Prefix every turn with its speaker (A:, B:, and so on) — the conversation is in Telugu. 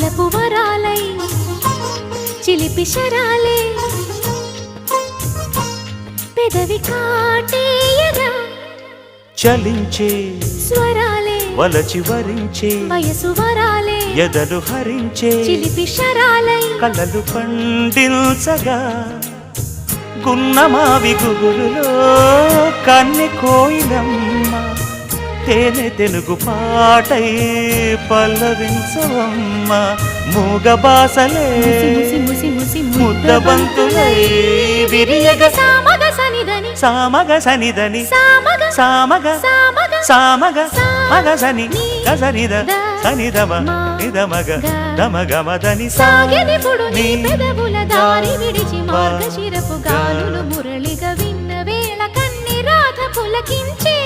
A: వలపు వరాలై చిలిపి శరాలే పెదవి కాటేయరా
B: చలించే
A: స్వరాలే
B: వలచి వరించే
A: వయసు వరాలే
B: ఎదలు హరించే
A: చిలిపి శరాలై
B: కలలు పండించగా గున్నమావి గుగులులో కన్నె కోయిలమ్మ తేనె తెనుగు పాటై పల్లవించవమ్మ మూగ బాసలే ముద్ద బంతులై విరియగ
A: సామగ సనిదని
B: సామగ సనిదని
A: సామగ
B: సామగ
A: సామగ
B: సామగ మగసని గసనిద సనిదమ నిదమగ దమగమదని
A: సాగెనిపుడు నీ పెదవుల దారి విడిచి మార్గశిరపు గాలులు మురళిగా విన్న వేళ కన్ని రాధ పులకించే